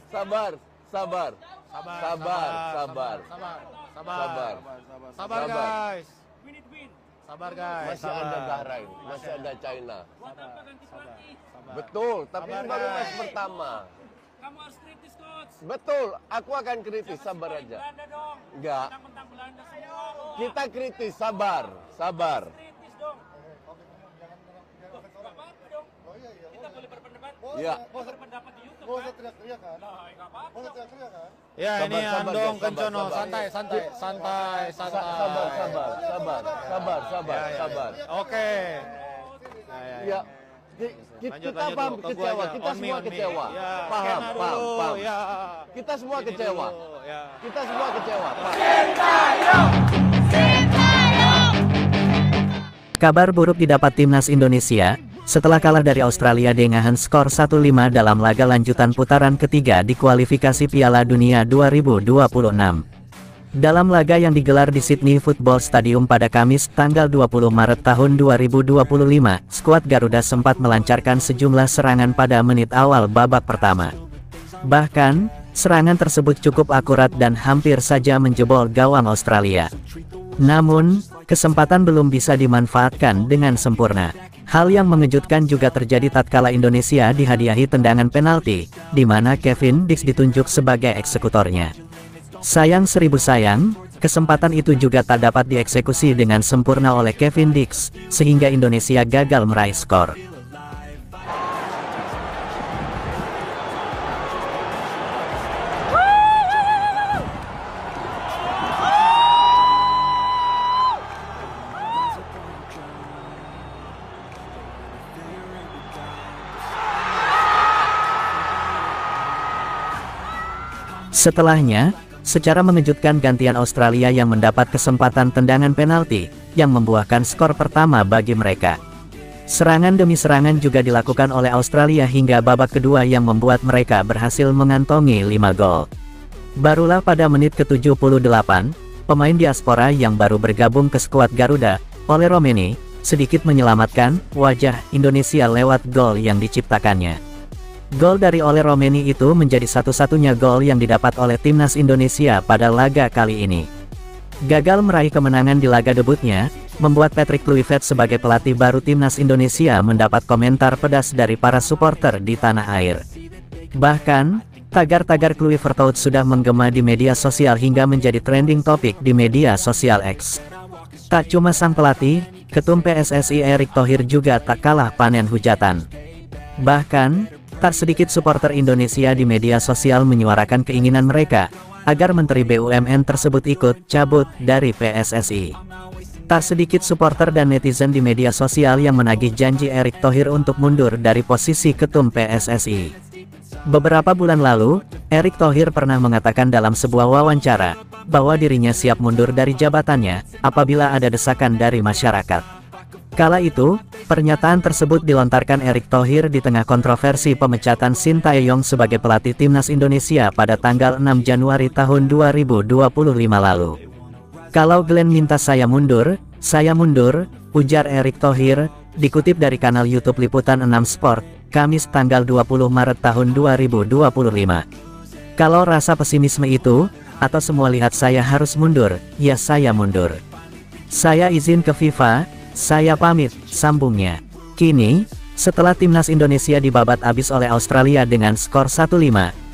Sabar, sabar. Sabar guys. Sabar guys. Masih ada Bahrain, masih ada China. Sabar. Betul, tapi Sabar, ini baru guys. match pertama. Kamu harus kritis, coach. Betul, aku akan kritis, sabar aja. Belanda dong. Enggak, Mentang Belanda semua. kita kritis, sabar. Kritis dong. Gak apa-apa dong. Kita boleh berpendapat. Iya. Berpendapat di YouTube. Mau teriak-teriak kan? Nah, gak apa-apa. Mau teriak-teriak kan? Ya Sabar, ini sabar, Andong guys, Kencono, sabar. santai. Sabar. Oke. Ya, kita paham Ke gua kecewa, aja. kita On me, semua on me. kecewa. Ya, Paham. Kena dulu, ya. Kita semua Ini kecewa. dulu, ya. Kita semua kecewa. Kabar buruk didapat timnas Indonesia, setelah kalah dari Australia dengan skor 1-5 dalam laga lanjutan putaran ketiga di kualifikasi Piala Dunia 2026. Dalam laga yang digelar di Sydney Football Stadium pada Kamis tanggal 20 Maret tahun 2025, skuad Garuda sempat melancarkan sejumlah serangan pada menit awal babak pertama. Bahkan, serangan tersebut cukup akurat dan hampir saja menjebol gawang Australia. Namun, kesempatan belum bisa dimanfaatkan dengan sempurna. Hal yang mengejutkan juga terjadi tatkala Indonesia dihadiahi tendangan penalti, di mana Kevin Dix ditunjuk sebagai eksekutornya. Sayang seribu sayang, kesempatan itu juga tak dapat dieksekusi dengan sempurna oleh Kevin Dix, sehingga Indonesia gagal meraih skor. Setelahnya, secara mengejutkan gantian Australia yang mendapat kesempatan tendangan penalti, yang membuahkan skor pertama bagi mereka. Serangan demi serangan juga dilakukan oleh Australia hingga babak kedua yang membuat mereka berhasil mengantongi 5 gol. Barulah pada menit ke-78, pemain diaspora yang baru bergabung ke skuad Garuda, Ole Romeni, sedikit menyelamatkan wajah Indonesia lewat gol yang diciptakannya. Gol dari Ole Romeni itu menjadi satu-satunya gol yang didapat oleh timnas Indonesia pada laga kali ini. Gagal meraih kemenangan di laga debutnya, membuat Patrick Kluivert sebagai pelatih baru timnas Indonesia mendapat komentar pedas dari para supporter di tanah air. Bahkan, tagar-tagar Kluivert out sudah menggema di media sosial hingga menjadi trending topik di media sosial X. Tak cuma sang pelatih, Ketum PSSI Erick Thohir juga tak kalah panen hujatan. Bahkan, tak sedikit supporter Indonesia di media sosial menyuarakan keinginan mereka, agar Menteri BUMN tersebut ikut cabut dari PSSI. Tak sedikit supporter dan netizen di media sosial yang menagih janji Erick Thohir untuk mundur dari posisi Ketum PSSI. Beberapa bulan lalu, Erick Thohir pernah mengatakan dalam sebuah wawancara, bahwa dirinya siap mundur dari jabatannya, apabila ada desakan dari masyarakat. Kala itu, pernyataan tersebut dilontarkan Erick Thohir di tengah kontroversi pemecatan Sintayong sebagai pelatih timnas Indonesia pada tanggal 6 Januari tahun 2025 lalu. Kalau Glenn minta saya mundur, ujar Erick Thohir, dikutip dari kanal YouTube Liputan 6 Sport, Kamis tanggal 20 Maret tahun 2025. Kalau rasa pesimisme itu, atau semua lihat saya harus mundur, ya saya mundur. Saya izin ke FIFA, saya pamit, sambungnya. Kini, setelah timnas Indonesia dibabat abis oleh Australia dengan skor 1-5,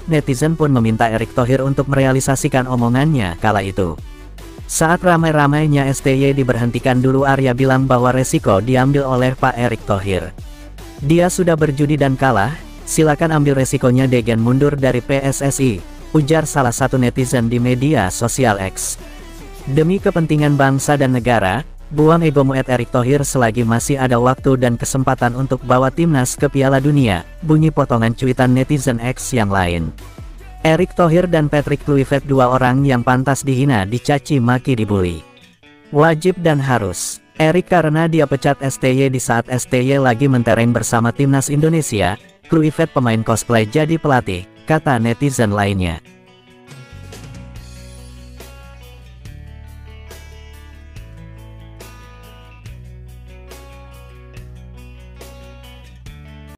netizen pun meminta Erick Thohir untuk merealisasikan omongannya kala itu. Saat ramai-ramainya STY diberhentikan dulu, Arya bilang bahwa resiko diambil oleh Pak Erick Thohir. Dia sudah berjudi dan kalah, silakan ambil resikonya dengan mundur dari PSSI, ujar salah satu netizen di media sosial X. Demi kepentingan bangsa dan negara, buang egomu Erick Thohir selagi masih ada waktu dan kesempatan untuk bawa timnas ke Piala Dunia, bunyi potongan cuitan netizen X yang lain. Erick Thohir dan Patrick Kluivert, dua orang yang pantas dihina, dicaci maki, dibully. Wajib dan harus. Erick karena dia pecat STY di saat STY lagi mentereng bersama timnas Indonesia, Kluivert pemain cosplay jadi pelatih, kata netizen lainnya.